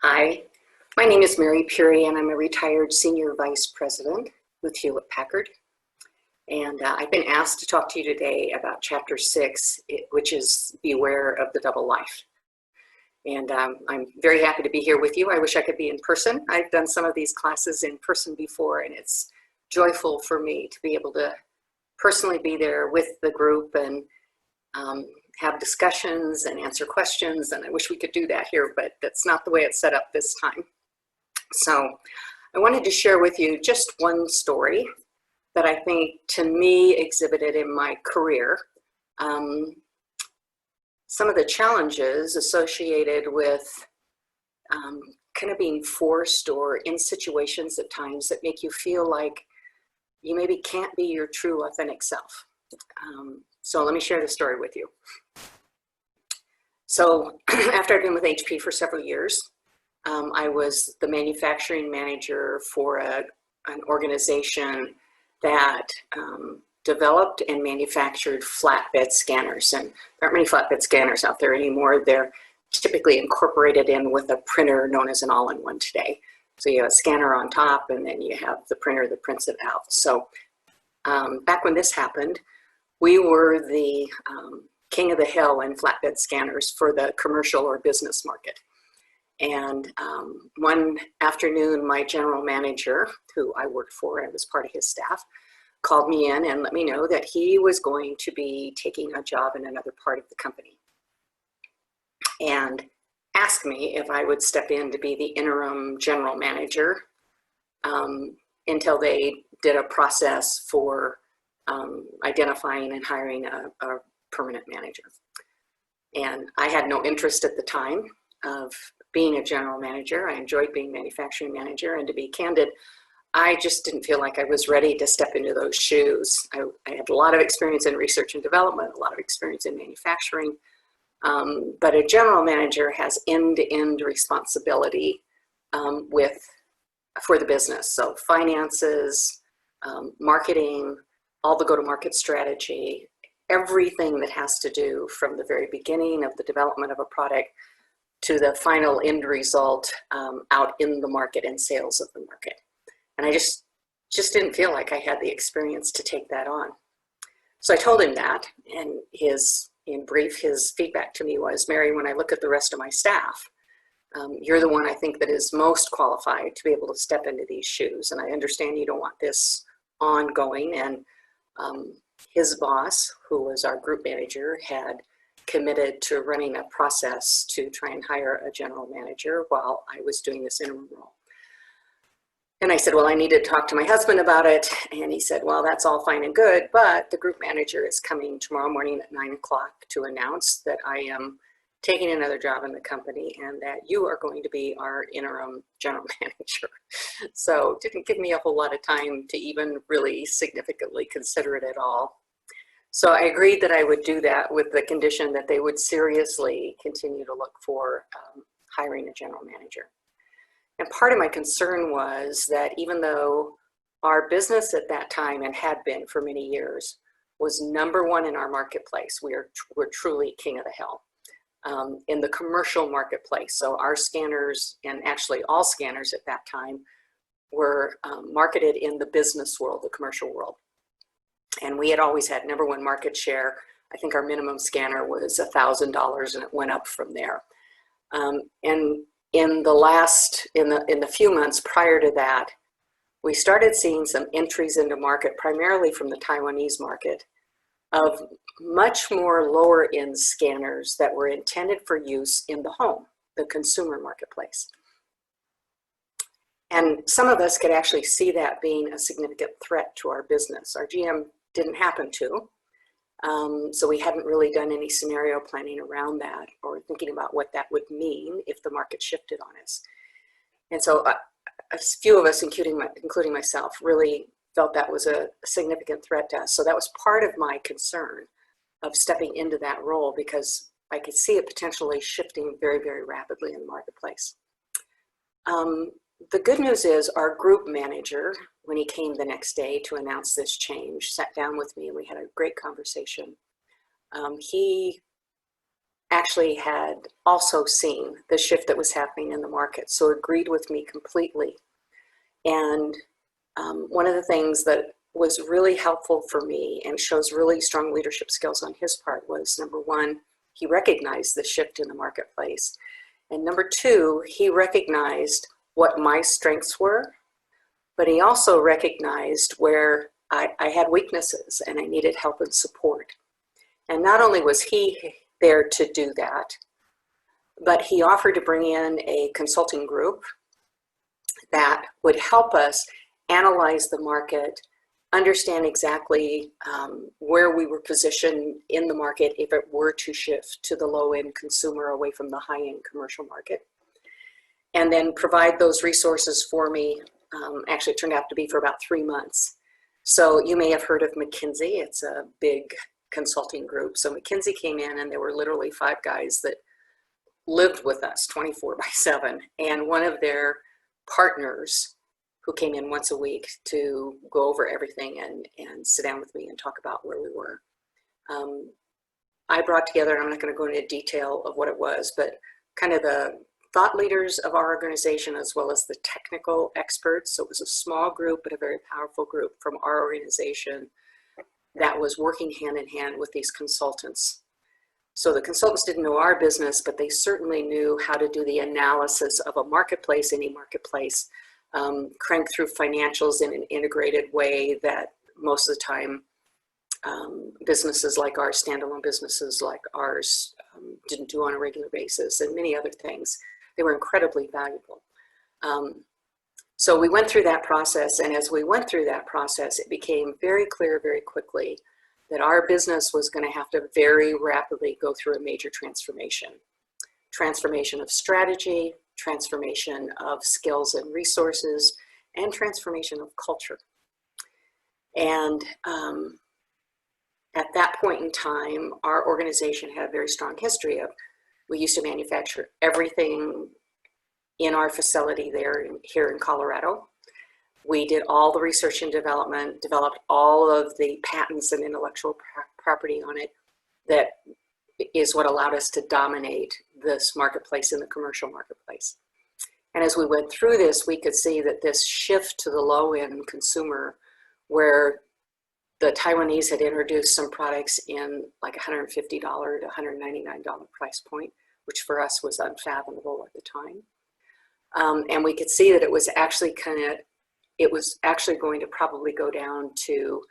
Hi, my name is Mary Puri, and I'm a retired Senior Vice President with Hewlett Packard. And I've been asked to talk to you today about Chapter 6, which is Beware of the Double Life. And I'm very happy to be here with you. I wish I could be in person. I've done some of these classes in person before, and it's joyful for me to be able to personally be there with the group and have discussions and answer questions. And I wish we could do that here, but that's not the way it's set up this time. So I wanted to share with you just one story that I think to me exhibited in my career some of the challenges associated with kind of being forced or in situations at times that make you feel like you maybe can't be your true authentic self. So let me share the story with you. So after I've been with HP for several years, I was the manufacturing manager for an organization that developed and manufactured flatbed scanners. And there aren't many flatbed scanners out there anymore. They're typically incorporated in with a printer known as an all-in-one today. So you have a scanner on top, and then you have the printer that prints it out. So back when this happened, we were the king of the hill in flatbed scanners for the commercial or business market. And one afternoon, my general manager, who I worked for, I was part of his staff, called me in and let me know that he was going to be taking a job in another part of the company and asked me if I would step in to be the interim general manager until they did a process for identifying and hiring a permanent manager. And I had no interest at the time of being a general manager. I enjoyed being manufacturing manager, and to be candid, I just didn't feel like I was ready to step into those shoes. I had a lot of experience in research and development, a lot of experience in manufacturing, but a general manager has end-to-end responsibility for the business. So finances, marketing, all the go-to-market strategy, everything that has to do from the very beginning of the development of a product to the final end result out in the market and sales of the market. And I just didn't feel like I had the experience to take that on. So I told him that, and in brief, his feedback to me was, Mary, when I look at the rest of my staff, you're the one I think that is most qualified to be able to step into these shoes. And I understand you don't want this ongoing. And his boss, who was our group manager, had committed to running a process to try and hire a general manager while I was doing this interim role. And I said, well, I need to talk to my husband about it. And he said, well, that's all fine and good, but the group manager is coming tomorrow morning at 9 o'clock to announce that I am taking another job in the company and that you are going to be our interim general manager. So didn't give me a whole lot of time to even really significantly consider it at all. So I agreed that I would do that with the condition that they would seriously continue to look for hiring a general manager. And part of my concern was that even though our business at that time, and had been for many years, was #1 in our marketplace, we're truly king of the hill in the commercial marketplace. So our scanners, and actually all scanners at that time, were marketed in the business world, the commercial world. And we had always had #1 market share. I think our minimum scanner was $1,000, and it went up from there. And in the few months prior to that, we started seeing some entries into market, primarily from the Taiwanese market, of much more lower end scanners that were intended for use in the home, the consumer marketplace. And some of us could actually see that being a significant threat to our business. Our GM didn't happen to, so we hadn't really done any scenario planning around that or thinking about what that would mean if the market shifted on us. And so a few of us, including myself, really felt that was a significant threat to us. So that was part of my concern of stepping into that role, because I could see it potentially shifting very, very rapidly in the marketplace. The good news is our group manager, when he came the next day to announce this change, sat down with me and we had a great conversation. He actually had also seen the shift that was happening in the market, so agreed with me completely. And one of the things that was really helpful for me and shows really strong leadership skills on his part was, number one, he recognized the shift in the marketplace. And number two, he recognized what my strengths were, but he also recognized where I had weaknesses and I needed help and support. And not only was he there to do that, but he offered to bring in a consulting group that would help us analyze the market, understand exactly where we were positioned in the market if it were to shift to the low-end consumer away from the high-end commercial market, and then provide those resources for me. Actually, it turned out to be for about 3 months. So you may have heard of McKinsey. It's a big consulting group. So McKinsey came in, and there were literally 5 guys that lived with us 24/7, and one of their partners who came in once a week to go over everything and sit down with me and talk about where we were. I brought together, and I'm not going to go into detail of what it was, but kind of the thought leaders of our organization as well as the technical experts. So it was a small group, but a very powerful group from our organization that was working hand in hand with these consultants. So the consultants didn't know our business, but they certainly knew how to do the analysis of a marketplace, any marketplace, crank through financials in an integrated way that most of the time businesses like ours, standalone businesses like ours, didn't do on a regular basis, and many other things. They were incredibly valuable. So we went through that process, and as we went through that process, it became very clear very quickly that our business was going to have to very rapidly go through a major transformation. Transformation of strategy, transformation of skills and resources, and transformation of culture. And at that point in time, our organization had a very strong history of, we used to manufacture everything in our facility here in Colorado. We did all the research and development, developed all of the patents and intellectual property on it. That is what allowed us to dominate this marketplace in the commercial marketplace. And as we went through this, we could see that this shift to the low-end consumer, where the Taiwanese had introduced some products in like $150 to $199 price point, which for us was unfathomable at the time. And we could see that it was actually going to probably go down to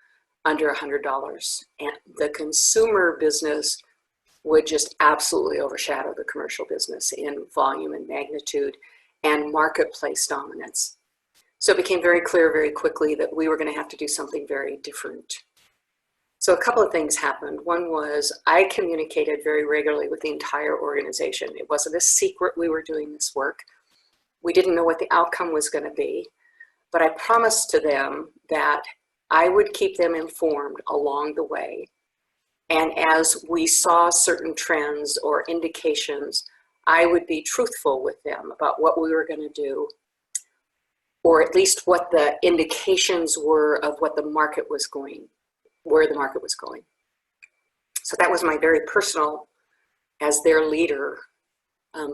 under $100. And the consumer business would just absolutely overshadow the commercial business in volume and magnitude and marketplace dominance. So it became very clear very quickly that we were going to have to do something very different. So a couple of things happened. One was I communicated very regularly with the entire organization. It wasn't a secret we were doing this work. We didn't know what the outcome was going to be, but I promised to them that I would keep them informed along the way. And as we saw certain trends or indications, I would be truthful with them about what we were going to do, or at least what the indications were of what the market was going, where the market was going. So that was my very personal, as their leader,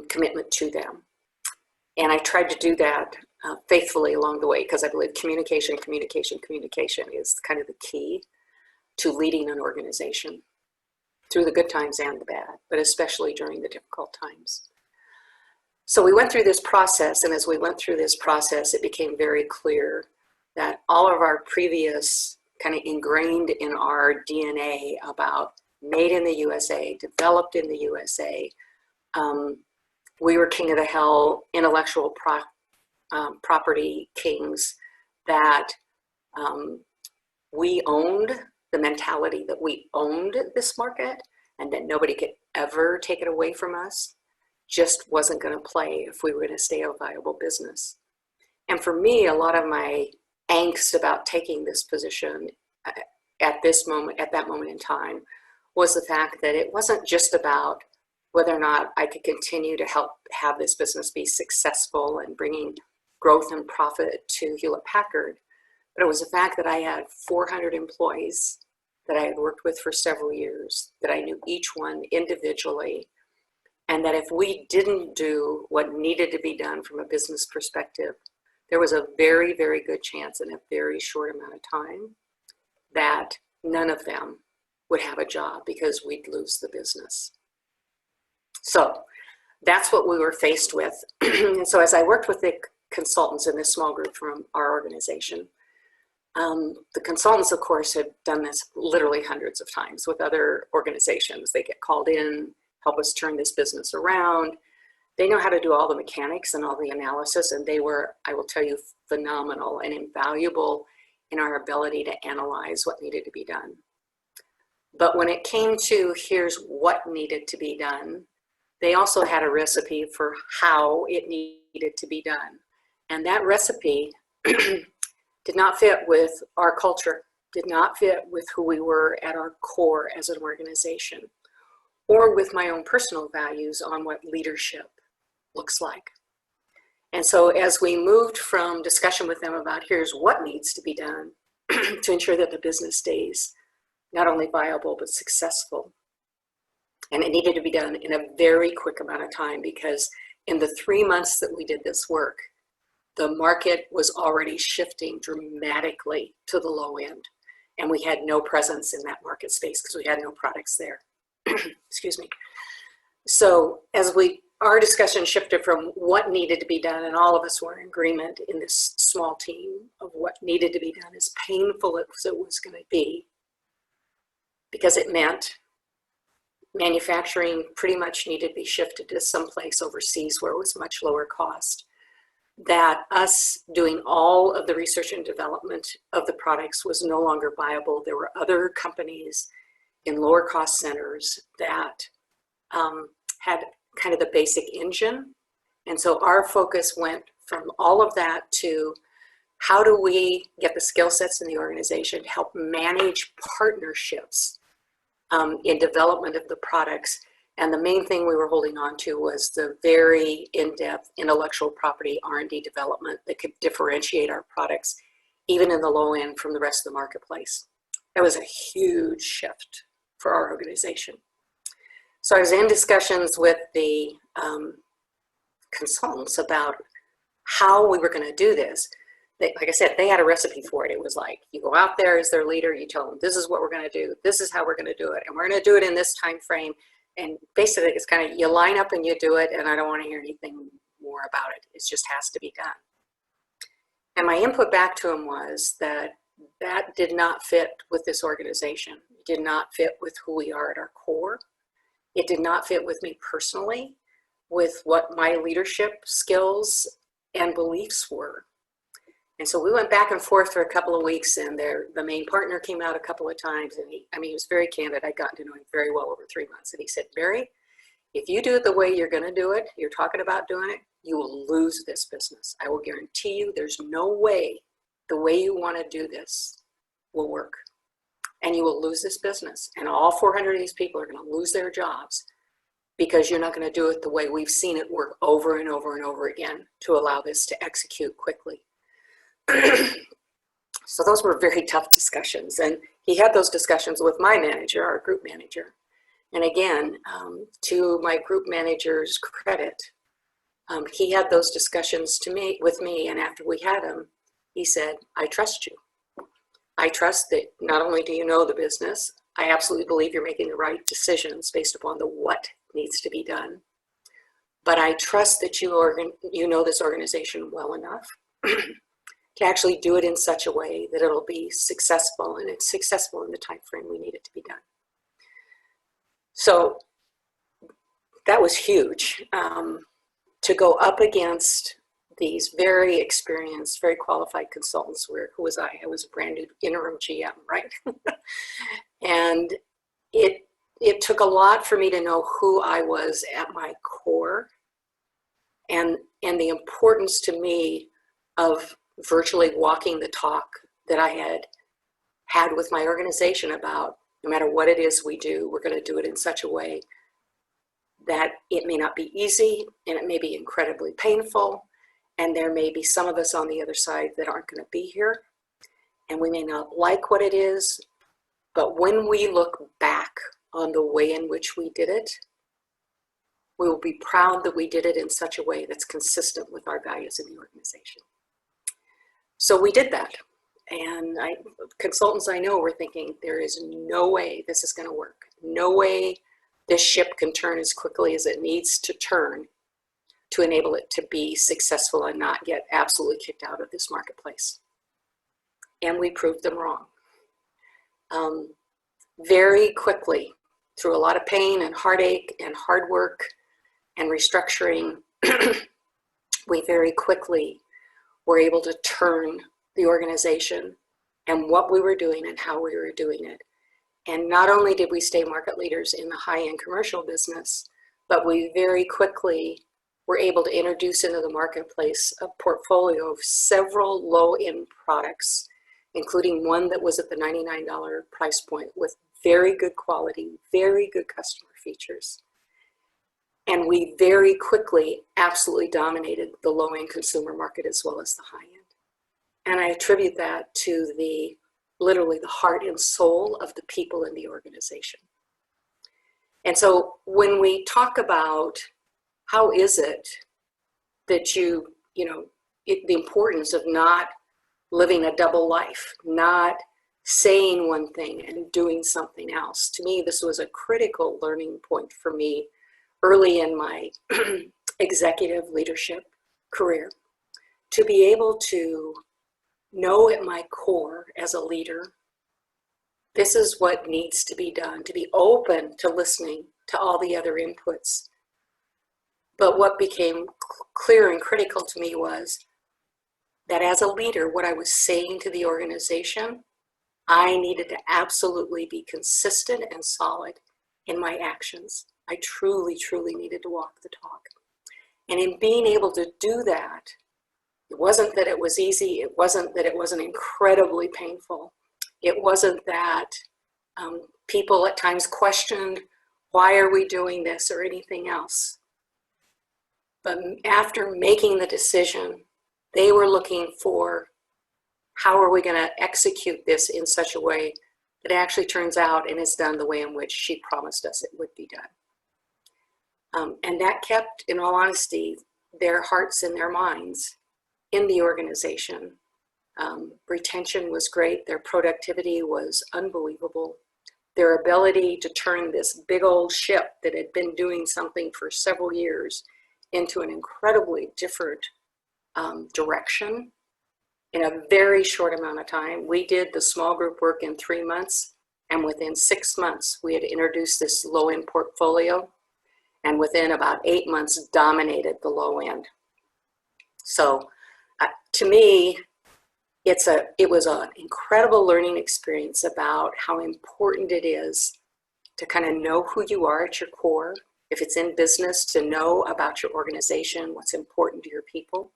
commitment to them. And I tried to do that faithfully along the way, because I believe communication is kind of the key to leading an organization through the good times and the bad, but especially during the difficult times. So we went through this process, and as we went through this process, it became very clear that all of our previous kind of ingrained in our DNA about made in the USA, developed in the USA, we were king of the hill, intellectual property kings, that we owned the mentality that we owned this market and that nobody could ever take it away from us, just wasn't going to play if we were going to stay a viable business. And for me, a lot of my angst about taking this position at that moment in time, was the fact that it wasn't just about whether or not I could continue to help have this business be successful and bringing growth and profit to Hewlett Packard, but it was the fact that I had 400 employees that I had worked with for several years, that I knew each one individually, And that if we didn't do what needed to be done from a business perspective, there was a very, very good chance in a very short amount of time that none of them would have a job because we'd lose the business. So that's what we were faced with. And so as I worked with the consultants in this small group from our organization, the consultants, of course, had done this literally hundreds of times with other organizations. They get called in, help us turn this business around. They know how to do all the mechanics and all the analysis, and they were, I will tell you, phenomenal and invaluable in our ability to analyze what needed to be done. But when it came to here's what needed to be done, they also had a recipe for how it needed to be done. And that recipe did not fit with our culture, did not fit with who we were at our core as an organization, or with my own personal values on what leadership looks like. And so as we moved from discussion with them about here's what needs to be done to ensure that the business stays not only viable, but successful. And it needed to be done in a very quick amount of time, because in the 3 months that we did this work, the market was already shifting dramatically to the low end. And we had no presence in that market space because we had no products there. Excuse me. So as our discussion shifted from what needed to be done, and all of us were in agreement in this small team of what needed to be done, as painful as it was going to be, because it meant manufacturing pretty much needed to be shifted to someplace overseas where it was much lower cost, that us doing all of the research and development of the products was no longer viable. There were other companies in lower cost centers that had kind of the basic engine. And so our focus went from all of that to how do we get the skill sets in the organization to help manage partnerships in development of the products. And the main thing we were holding on to was the very in-depth intellectual property R&D development that could differentiate our products, even in the low end, from the rest of the marketplace. That was a huge shift for our organization. So I was in discussions with the consultants about how we were going to do this. Like I said, they had a recipe for it. It was like, you go out there as their leader, you tell them, this is what we're going to do, this is how we're going to do it, and we're going to do it in this time frame. And basically, it's kind of, you line up and you do it, and I don't want to hear anything more about it. It just has to be done. And my input back to him was that that did not fit with this organization. It did not fit with who we are at our core. It did not fit with me personally, with what my leadership skills and beliefs were. And so we went back and forth for a couple of weeks, and the main partner came out a couple of times, and he was very candid. I'd gotten to know him very well over 3 months. And he said, Mary, if you do it the way you're going to do it, you're talking about doing it, you will lose this business. I will guarantee you there's no way the way you want to do this will work. And you will lose this business. And all 400 of these people are going to lose their jobs because you're not going to do it the way we've seen it work over and over and over again to allow this to execute quickly. So those were very tough discussions, and he had those discussions with my manager, our group manager. And again, to my group manager's credit, he had those discussions with me, and after we had them, he said, I trust you. I trust that not only do you know the business, I absolutely believe you're making the right decisions based upon the what needs to be done, but I trust that you know this organization well enough to actually do it in such a way that it'll be successful, and it's successful in the time frame we need it to be done. So that was huge, to go up against these very experienced, very qualified consultants. Who was I? I was a brand new interim GM, right? And it took a lot for me to know who I was at my core, and the importance to me of virtually walking the talk that I had with my organization about, no matter what it is we do, we're going to do it in such a way that it may not be easy, and it may be incredibly painful, and there may be some of us on the other side that aren't going to be here, and we may not like what it is, but when we look back on the way in which we did it, We will be proud that we did it in such a way that's consistent with our values in the organization. So we did that. And consultants I know were thinking, there is no way this is going to work. No way this ship can turn as quickly as it needs to turn to enable it to be successful and not get absolutely kicked out of this marketplace. And we proved them wrong. Very quickly, through a lot of pain and heartache and hard work and restructuring, we very quickly were able to turn the organization and what we were doing and how we were doing it. And not only did we stay market leaders in the high-end commercial business, but we very quickly were able to introduce into the marketplace a portfolio of several low-end products, including one that was at the $99 price point with very good quality, very good customer features. And we very quickly absolutely dominated the low-end consumer market as well as the high-end. And I attribute that to literally the heart and soul of the people in the organization. And so when we talk about how is it that the importance of not living a double life, not saying one thing and doing something else, to me, this was a critical learning point for me early in my executive leadership career, to be able to know at my core as a leader, this is what needs to be done, to be open to listening to all the other inputs. But what became clear and critical to me was that as a leader, what I was saying to the organization, I needed to absolutely be consistent and solid in my actions. I truly, truly needed to walk the talk. And in being able to do that, it wasn't that it was easy. It wasn't that it wasn't incredibly painful. It wasn't that people at times questioned, why are we doing this or anything else? But after making the decision, they were looking for how are we going to execute this in such a way that it actually turns out and is done the way in which she promised us it would be done. And that kept, in all honesty, their hearts and their minds in the organization. Retention was great. Their productivity was unbelievable. Their ability to turn this big old ship that had been doing something for several years into an incredibly different direction in a very short amount of time. We did the small group work in 3 months, and within 6 months, we had introduced this low-end portfolio, and within about 8 months, dominated the low end. So to me, it was an incredible learning experience about how important it is to kind of know who you are at your core. If it's in business, to know about your organization, what's important to your people,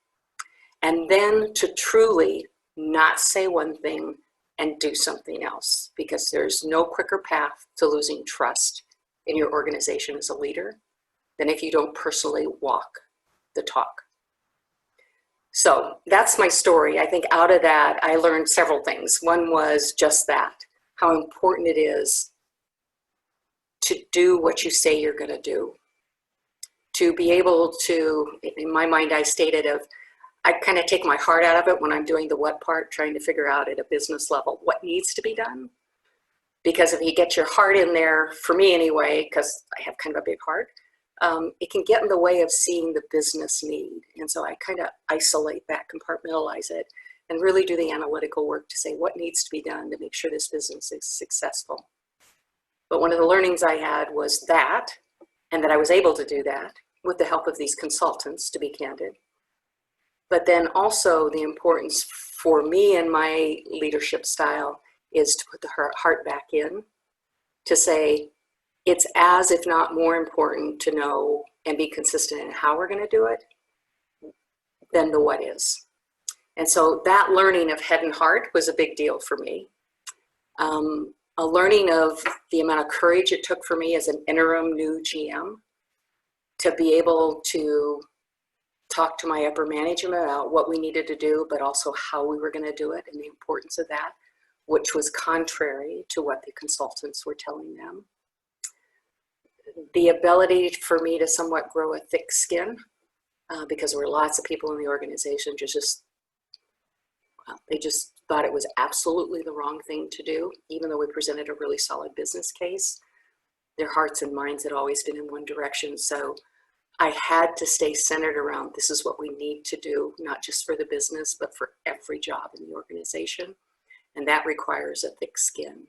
and then to truly not say one thing and do something else, because there's no quicker path to losing trust in your organization as a leader than if you don't personally walk the talk. So that's my story. I think out of that, I learned several things. One was just that, how important it is to do what you say you're going to do. To be able to, in my mind, I stated I kind of take my heart out of it when I'm doing the what part, trying to figure out at a business level what needs to be done. Because if you get your heart in there, for me anyway, because I have kind of a big heart, it can get in the way of seeing the business need. And so I kind of isolate that, compartmentalize it, and really do the analytical work to say what needs to be done to make sure this business is successful. But one of the learnings I had was that, and that I was able to do that with the help of these consultants, to be candid. But then also the importance for me and my leadership style is to put the heart back in, to say it's as if not more important to know and be consistent in how we're going to do it than the what is. And so that learning of head and heart was a big deal for me. A learning of the amount of courage it took for me as an interim new GM to be able to talk to my upper management about what we needed to do, but also how we were going to do it and the importance of that, which was contrary to what the consultants were telling them. the ability for me to somewhat grow a thick skin, because there were lots of people in the organization they just thought it was absolutely the wrong thing to do, even though we presented a really solid business case. Their hearts and minds had always been in one direction. So I had to stay centered around, this is what we need to do, not just for the business, but for every job in the organization. And that requires a thick skin.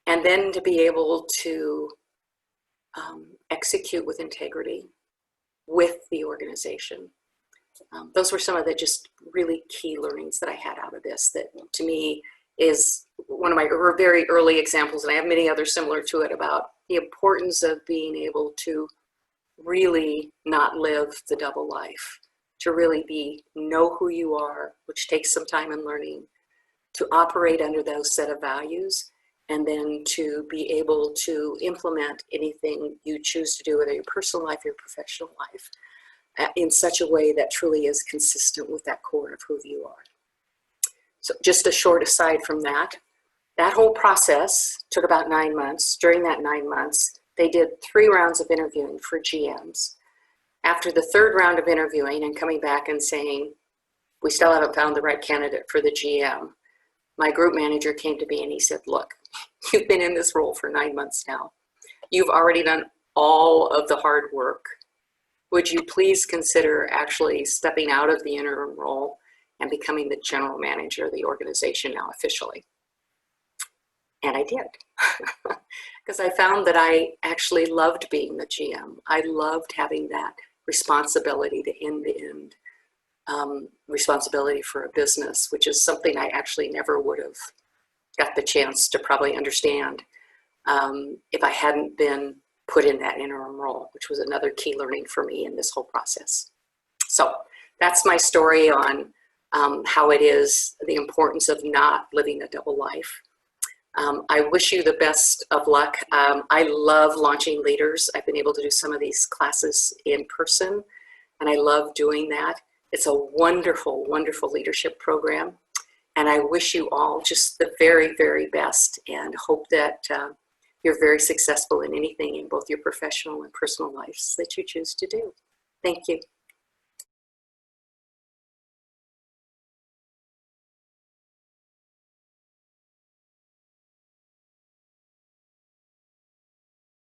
And then to be able to execute with integrity with the organization. Those were some of the just really key learnings that I had out of this, that to me is one of my very early examples, and I have many others similar to it, about the importance of being able to really not live the double life, to really know who you are, which takes some time and learning, to operate under those set of values, and then to be able to implement anything you choose to do, whether your personal life or your professional life, in such a way that truly is consistent with that core of who you are. So just a short aside from that, that whole process took about 9 months. During that 9 months, they did 3 rounds of interviewing for GMs. After the 3rd round of interviewing and coming back and saying, we still haven't found the right candidate for the GM, my group manager came to me and he said, look, you've been in this role for 9 months now. You've already done all of the hard work. Would you please consider actually stepping out of the interim role and becoming the general manager of the organization now officially? And I did, because I found that I actually loved being the GM. I loved having that responsibility, the end-to-end responsibility for a business, which is something I actually never would have got the chance to probably understand if I hadn't been put in that interim role, which was another key learning for me in this whole process. So that's my story on how it is, the importance of not living a double life. I wish you the best of luck. I love launching leaders. I've been able to do some of these classes in person, and I love doing that. It's a wonderful, wonderful leadership program. And I wish you all just the very, very best, and hope that you're very successful in anything in both your professional and personal lives that you choose to do. Thank you.